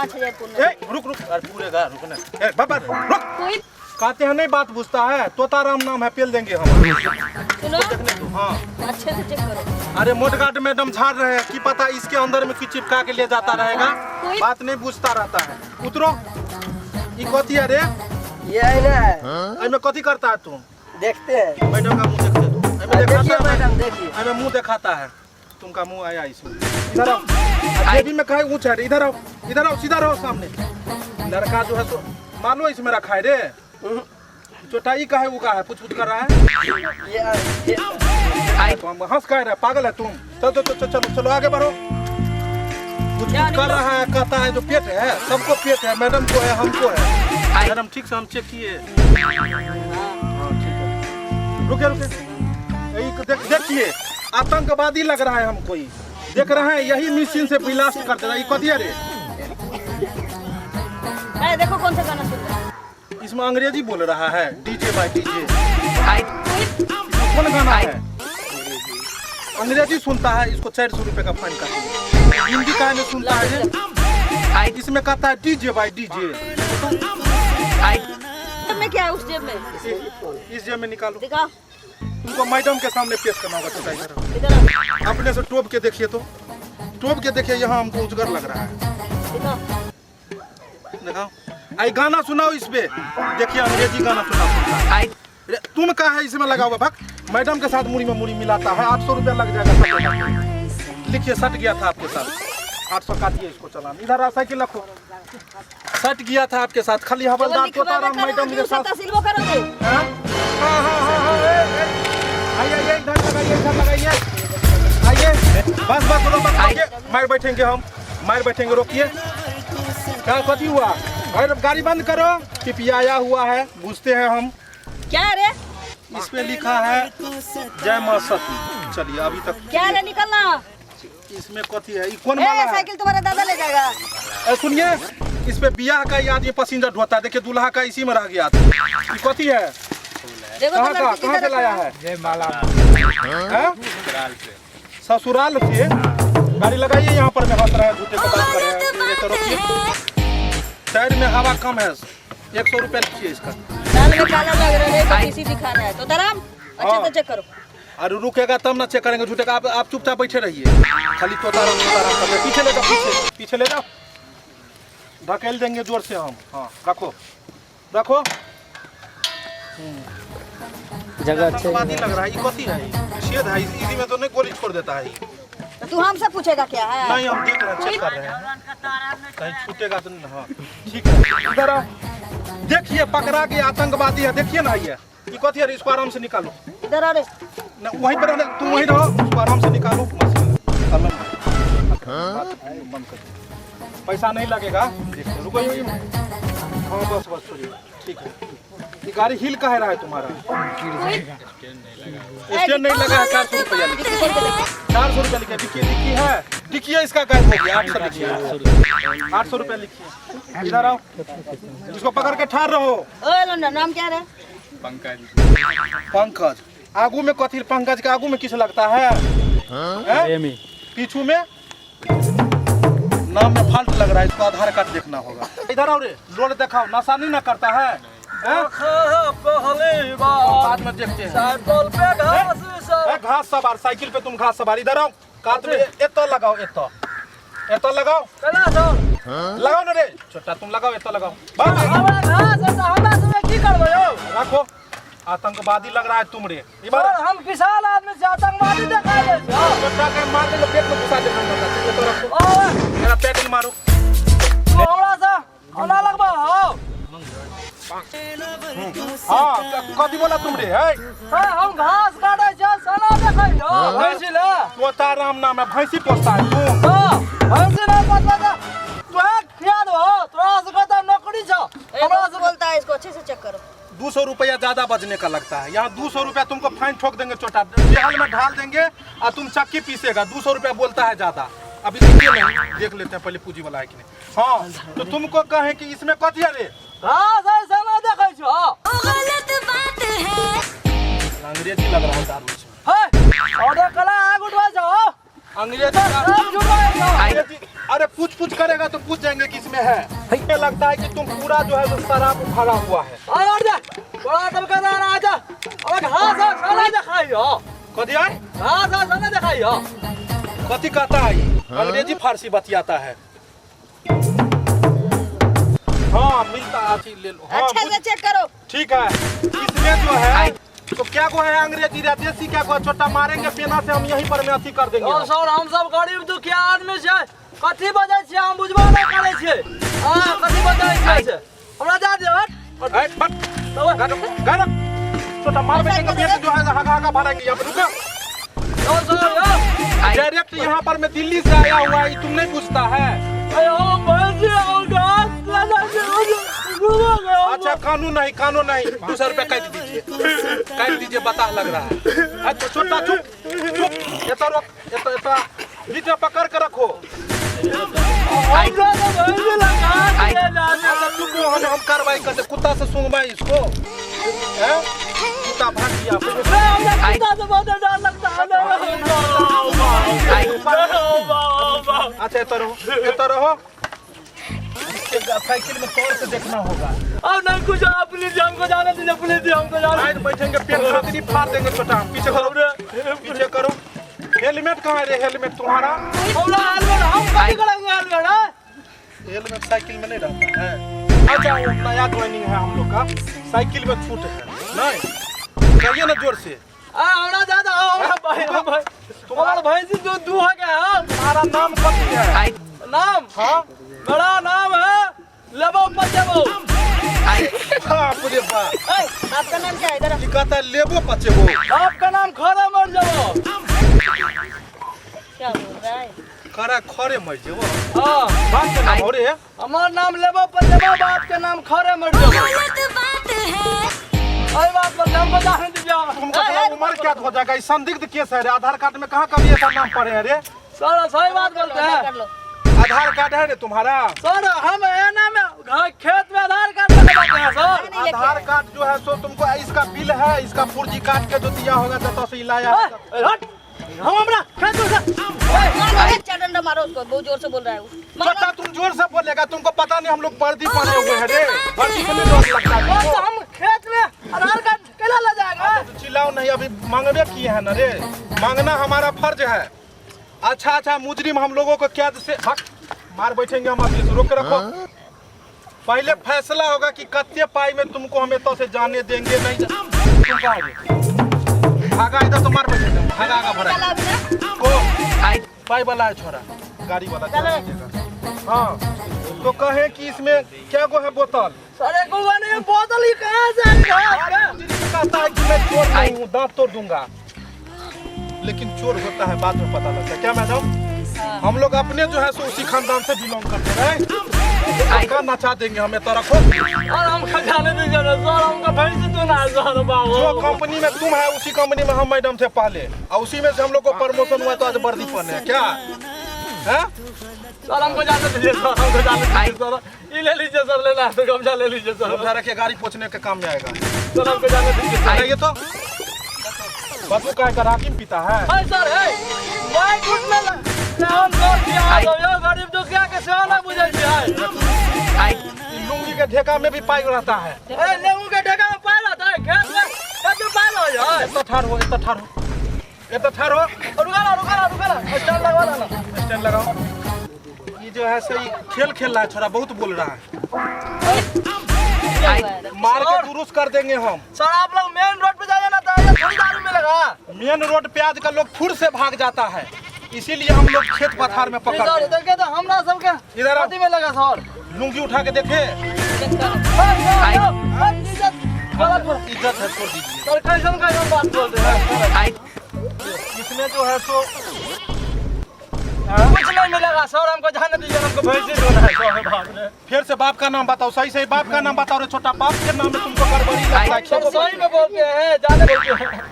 5000 पूर्ण। रुक रुक पूरेगा रुक ना बाबा रुक। कोई कहते हैं नहीं बात बुझता है। तोताराम नाम है पेल देंगे हम। सुनो देखने दो। हाँ अच्छे से चेक करो। अरे मोटगाट मैडम झाड़ रहे हैं कि पता इसके अंदर में कुछ चिपका के ले जाता रहेगा। बात नहीं बुझता रहता है। उतरो। ये कथी है रे? ये है ना। अरे कथी करता है तू? देखते हैं। मैडम का मुंह देखते तू। देखिए मैडम देखिए। अरे मुंह दिखाता है। तुमका मुंह आया इसमें। इधर आओ। जेबी में कहीं ऊंचा है। इधर आओ सीधा रहो सामने। लड़का जो है सो मान लो इसमें रखा है रे। चोटाई का है वो का है पूछ कर रहा है। हंस कह रहा है पागल है तुम। चलो आगे बढ़ो। कुछ कर रहा है कहता है जो पेट है सबको पेट है मैडम को है हमको है। मैडम ठीक से हम चेक किए। रुके देखिए आतंकवादी लग रहा है हमको। देख रहे हैं यही मशीन से ब्लास्ट करते रहे। कथी रे? देखो कौन सा गाना सुन रहा है। इसमें अंग्रेजी बोल रहा है। DJ by DJ. कौन गाना है? अंग्रेजी सुनता है। इसको 400 रुपए का फाइन काटते। हिंदी का नहीं सुनता है। इसमें कहता है डीजे बाय डीजे। में क्या है उस जेब में? इस जेब में निकालो। दिखाओ। तुमको मैडम के सामने पेश करना होगा। अपने से टोप के देखिए तो। टोप के देखिए यहाँ हमको उजगर लग रहा है। दिखाओ। आई गाना सुनाओ इस पे। देखिए अंग्रेजी गाना सुनाओ। तुम कहा है इसमें लगा हुआ भक। मैडम के साथ मुड़ी में मुड़ी मिलाता है। 800 रुपया लग जाएगा। लिखिए सट गया था आपके साथ। 800 काटिए इसको चलान। इधर साइकिल रखो। सट गया था आपके साथ। खाली हवलदार तोताराम मैडम के साथ। आइए इधर लगाइए। आइए बस मार बैठेंगे रोकिए। क्या कथी हुआ? गाड़ी बंद करो। पिपियाया हुआ है बुझते हैं हम। क्या रे? इस पे लिखा है जय मां सती। चलिए अभी तक क्या रे निकलना। इसमें कथी है? कौन वाला है? साइकिल तुम्हारा दादा ले जाएगा। सुनिए इस पे बियाह का आदमी पैसेंजर ढोता है। देखिए दूल्हा का इसी में रह गया था। कथी है? कहाँ से लाया है? ससुराल से। गाड़ी लगाइए यहाँ पर। मैं हंस रहा है झूठे को बात कर रहे हैं। साइड में हवा कम है। 100 रुपया लीजिए इसका। दाल में काला लग रहा है तो किसी दिखाना है तो तराम अच्छे से चेक करो। अरे रुकेगा तब ना चेक करेंगे झूठे का। आप चुपचाप बैठे रहिए। खाली तोताराम कर। पीछे ले जाओ। पीछे ले जाओ। ढकेल देंगे जोर से हम। हाँ रखो जगह अच्छी लग रहा है। ये कथी है? छेद है इसी में तो नहीं गोली छोड़ देता है। तू हमसे पूछेगा क्या है? नहीं हम देख रहे हैं चेक कर रहे हैं कहीं छूटेगा तो नहीं। हाँ ठीक है इधर आओ। देखिए पकड़ा के आतंकवादी है। देखिए ना ये कथी है? इसको आराम से निकालो। इधर आ रे। वहीं पर तुम वहीं रहो। उसको आराम से निकालो। पैसा नहीं लगेगा। रुको। हाँ बस छोड़िए ठीक है। ये गाड़ी हिल कह रहा है तुम्हारा? स्टैंड नहीं लगा है। 400 रुपया लिखिए। 400 रुपया लिखिए। डिक्की है। डिक्की इसका गायब हो गया। 800 लिखिए। 800 रुपया लिखिए। इधर आओ। इसको पकड़ के ठाड़ रहो। नाम क्या है? पंकज। आगू में कथी? पंकज के आगू में किस लगता है? पीछू में नाम में फाल्ट लग रहा है। इसको आधार कार्ड देखना होगा। इधर आओ रे। रोड दिखाओ। नशा नहीं ना करता है? बाद में देखते हैं। घास सवार साइकिल पे तुम घास सवार। इधर आओ। कात में एतो लगाओ। एतो लगाओ ना रे। छोटा तुम लगाओ। एतो लगाओ। रखो। आतंकवादी लग रहा है तुम रे। हम किसान आदमी से आतंकवादी देखा दे। छोटा के मार दे पेट में घुसा दे। मेरा पेट में मारो। हाँ कथी बोला तुम रे? हम घास काटे तोताराम नाम है। भैंसी पोसता है तू? बोलता है इसको अच्छे से चेक करो। 200 रुपया ज्यादा बजने का लगता है। यहाँ 200 रुपया तुमको फाइन ठोक देंगे। छोटा जेल में ढाल देंगे और तुम चक्की पीसेगा। 200 रुपया बोलता है ज्यादा। अभी देखिए नहीं देख लेते हैं पहले पूंजी वाला है कि नहीं। हाँ तो तुमको कहे कि इसमें कथी है रे? अंग्रेजी लग रहा है दारू। अंग्रेजी अरे पूछ करेगा तो पूछ जाएंगे कि इसमें है। ये लगता है कि तुम पूरा जो है जो शराब भरा हुआ है। जा बड़ा दुकानदार आजा अब घास आ खाना दिखाइयो कथी है? घास आ खाना दिखाइयो कथी कहता है ये? अंग्रेजी फारसी बतियाता है। हाँ मिलता है, ले लो। हाँ, अच्छा से चेक करो। ठीक है। इसमें जो है तो क्या को है अंग्रेजी देसी क्या को छोटा मारेंगे पेना से हम यहीं पर में अथी कर देंगे। सर हम सब गरीब दुखिया आदमी छै कथी बजै छियै हम बुझबो नहीं करे छियै। हां कथी बजै छियै हमरा जा दे हट गाना छोटा मार बेचेंगे पेट जो है हागा भरेंगे। यहाँ पर रुको सर डायरेक्ट यहाँ पर मैं दिल्ली से आया हुआ है, तुम नहीं पूछता है। अच्छा कानून नहीं 200 रुपये काट दीजिए बता लग रहा है। तो छोटा चुप ये तो रोक बीच में पकड़ के रखो। हम कार्रवाई करते कुत्ता से सूंघवाई इसको। कुत्ता भाग गया अच्छा ये रहो साइकिल में तौर से देखना होगा। अब नहीं कुछ पुलिस हमको जाने दीजिए पुलिस हमको जाने बैठेंगे पेट खतरी फाड़ देंगे छोटा। पीछे करो हेलमेट कहाँ है रे? हेलमेट तुम्हारा हम कभी करेंगे हेलमेट साइकिल में नहीं रहता है। अच्छा वो नया ज्वाइनिंग है हम लोग का, साइकिल में छूट है नहीं कहिए ना जोर से। हमारा ज्यादा भाई तुम्हारा भैंसी जो दू है क्या? तुम्हारा नाम कथी है? नाम हाँ बड़ा नाम है लेबो पचेबो। पूरे बात आपका नाम क्या है? इधर कहता है लेबो पचेबो। आपका नाम खरे मर जाओ। क्या बोल रहा है? खरा खरे मर जाओ। हाँ बात का नाम हो रे? हमारा नाम लेबो पचेबो बाप के नाम खरे मर जाओ। अरे बात पर हमको जाने दीजिए। तुमको थोड़ा उम्र क्या हो जाएगा? इस संदिग्ध केस है रे। आधार कार्ड में कहाँ कभी ऐसा नाम पड़े है रे? सर सही बात करते हैं। कर लो। आधार कार्ड है रे तुम्हारा? सर हम एना में खेत में आधार कार्ड लगाते हैं सर। आधार कार्ड जो है सो तुमको इसका बिल है, इसका पुर्जी काट के जो दिया होगा तो से लाया। हट हम हमरा खेत में अच्छा डंडा मारो उसको, बहुत जोर से बोल रहा है वो। छोटा तुम जोर से बोलेगा, तुमको पता नहीं हम लोग वर्दी पहने हुए हैं रे। वर्दी से नहीं डर लगता है तो हम खेत में आधार कार्ड कैला ले जाएगा? तो चिल्लाओ नहीं, अभी मांगने किए हैं ना रे। मांगना हमारा फर्ज है। अच्छा मुजरिम हम लोगों को कैद से मार बैठेंगे हम। अभी रोक के रखो। पहले फैसला होगा कि कत्ते पाई में तुमको हमें तो से जाने देंगे नहीं। तुम कहाँ भागा इधर तो मार बैठेगा। भागा भरा को पाई वाला है छोरा, गाड़ी वाला चला। हाँ तो कहे कि इसमें क्या को है बोतल? सर एक नहीं बोतल ही कहाँ से आएगा? कहता है कि मैं चोर नहीं हूँ, दांत तोड़ दूंगा। लेकिन चोर होता है बाद में पता लगता है। क्या मैडम? हम लोग अपने जो है सो उसी खानदान से बिलोंग करते हैं। क्या नचा देंगे हमें तो रखो। और हम खजाने दीजिए ना सर, हमको भैंस तो ना सर बाबू। जो कंपनी में तुम है उसी कंपनी में हम मैडम थे पहले, और उसी में से हम लोग को प्रमोशन हुआ तो आज वर्दी पहने है क्या है? सर हमको जाने दीजिए सर, हमको जाने दीजिए सर। ये ले लीजिए सर, लेना है तो कब्जा ले लीजिए सर। रखिए गाड़ी पोछने के काम में आएगा। सर हमको जाने दीजिए। ये तो बसु का राकिम पिता है। सर है मैं कुछ में हम सर किया यो गरीब तो क्या के सेवा ना बुझे छै। लुंगी के ढेका में भी पाई रहता है। ए लेंगू के ढेका में पाई रहता है खेत में कब पाई हो यार। इतना ठारो रुका स्टैंड लगवा ला। स्टैंड लगाओ। ये जो है सही खेल रहा है छोरा, बहुत बोल रहा है। मार के दुरुस्त कर देंगे हम। सर आप लोग मेन रोड पे जाइए ना तो ये थोड़ी दारू मिलेगा। मेन रोड पे आज का लोग फुर से भाग जाता है, इसीलिए हम लोग खेत पथार में पकड़ते हैं। देखे तो हमरा सबके इधर में लगा सर। लुंगी उठा के देखे। इज्जत है, छोड़ दीजिए। सर कैसन बात बोलते हैं? इसमें जो है सो कुछ नहीं मिलेगा सर, हमको जाने दीजिए। हमको भैंसी होना है सर बाद में। फिर से बाप का नाम बताओ, सही बाप का नाम बताओ रे छोटा। बाप के नाम में तुमको गड़बड़ी लगता है। सर सही में बोलते हैं, जाने बोलते हैं।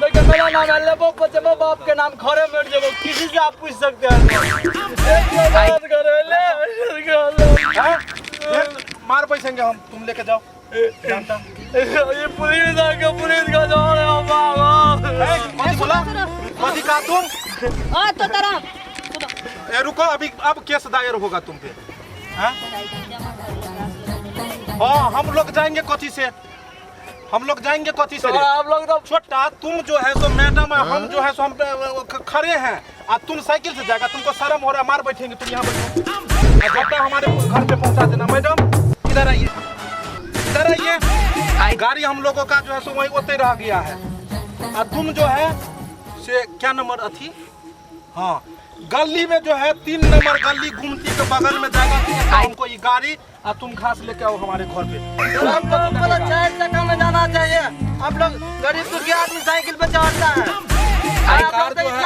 लेकिन मेरा नाम है लेबो पचेबो, बाप के नाम खरे मिट जाबो। किसी से आप पूछ सकते हैं। एक बात करे ले मार पैसेंगे हम, तुम लेके जाओ। जानता ये पुलिस का जोर है बाबा। कथी बोला? कथी कहा तुम? तो तरह रुको, अभी अब केस दायर होगा तुम पे। हाँ, हम लोग जाएंगे कथी से? हम लोग जाएंगे कथी से? आप लोग तो छोटा तुम जो है सो मैडम, हम जो है सो हम खड़े हैं और तुम साइकिल से जाएगा, तुमको शर्म हो रहा है? मार बैठेंगे तुम यहाँ बैठो, जब हमारे घर पे पहुँचा देना। मैडम इधर आइए, इधर आइए। गाड़ी हम लोगों का जो है सो वही उतने रह गया है और तुम जो है से क्या नंबर अथी, हाँ गली में जो है 3 नंबर गली गुमती के बगल में जाएगा हमको ये गाड़ी और तुम घास लेके आओ हमारे घर पे। हमको 4 चक्का में जाना चाहिए। आप लोग गरीब दुखिया आदमी साइकिल पे चढ़ता है,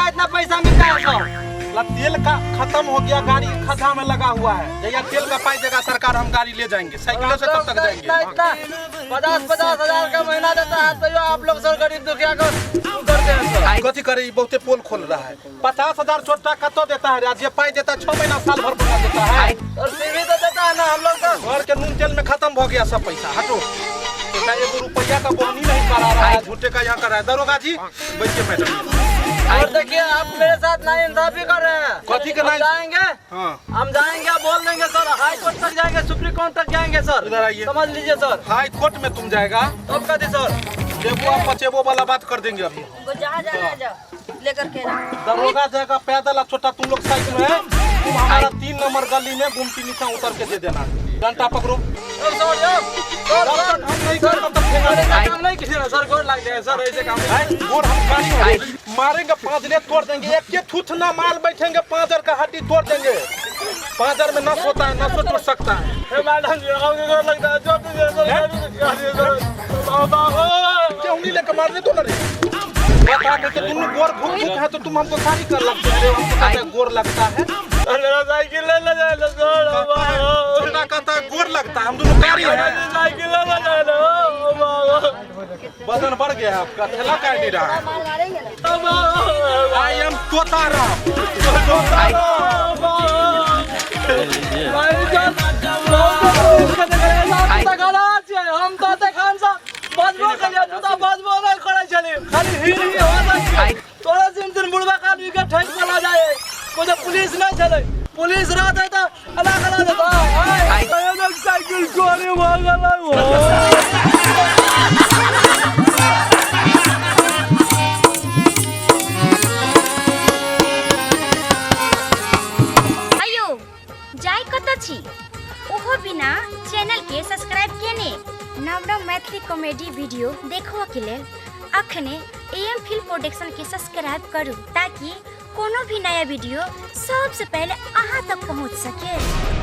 इतना पैसा मिलता है सर? तेल का खत्म हो गया, गाड़ी खड्डा में लगा हुआ है। जैया तेल का पाई देगा सरकार, हम गाड़ी ले जाएंगे, साइकिल से कब तक जाएंगे? इतना 50-50 हजार का महीना देता है तो आप लोग सर गरीब दुखिया को करते हैं सर। कथी करे, बहुते पोल खोल रहा है। 50,000 छोटा कतो देता है, ये पाई देता है 6 महीना साल भर बना देता है। और सीवी तो देता है ना, हम लोग तो घर के नून तेल में खत्म हो गया सब पैसा। हटो, 1 रुपया का बोहनी नहीं करा रहा है, झूठे का यहाँ कर रहा है। दरोगा जी बैठिए मैडम। और देखिए आप मेरे साथ नाइंसाफी कर रहे हैं। कथी का नाइन? जाएंगे, हम जाएंगे, बोल देंगे सर, हाई कोर्ट तक जाएंगे, सुप्रीम कोर्ट तक जाएंगे सर। इधर आइए, समझ लीजिए सर। हाई कोर्ट में तुम जाएगा तब कथी सर? जेबो पचेबो वाला बात कर देंगे अभी। जहाँ जाना है जाओ, लेकर के ना। दरोगा जाएगा पैदल, छोटा तुम लोग साइकिल में, तुम हमारा 3 नंबर गली में गुमती नीचा उतर के दे देना। डंडा पकड़ो। हम नहीं कर तब तक काम नहीं किसी ने सर, गोर लग जाए सर, ऐसे काम गोर हम गाड़ी मारेंगे, 5 ले तोड़ देंगे। एक के थूथ ना माल बैठेंगे, 5 का हड्डी तोड़ देंगे। 5 में नस होता है, नस टूट सकता है। मैडम जी हमको गोर लगता है, जो क्या उंगली लेकर मारने तो लड़े? बता के तुम गोर भूख है तो तुम हमको सारी कर लगते हैं, हमको कहते हैं गोर लगता है। मेरा साइकिल ले ले सर, छोटा कहता है गोर लगता है, हम दोनों गाड़ी है। साइकिल ले ले वजन बढ़ गया है आपका, थैला काट नहीं रहा है। मार मारेंगे ना। आई एम तोता राम। हम तोते खान सा बजबो करिया, जुता बजबो नहीं करे चली, खाली ही हो जाए। तोरा दिन बुढ़वा का विकेट ठेक चला जाए, कोई पुलिस नहीं चले, पुलिस रात है तो अलग अलग देता है। साइकिल कोने भागा लागो। जाय कत छी ओहो बिना चैनल के सब्सक्राइब केने नव नव मैथिली कॉमेडी वीडियो देखो के लेल अखने एम फिल्म प्रोडक्शन के सब्सक्राइब करू ताकि कोनो भी नया वीडियो सबसे पहले अहाँ तक पहुँच सके।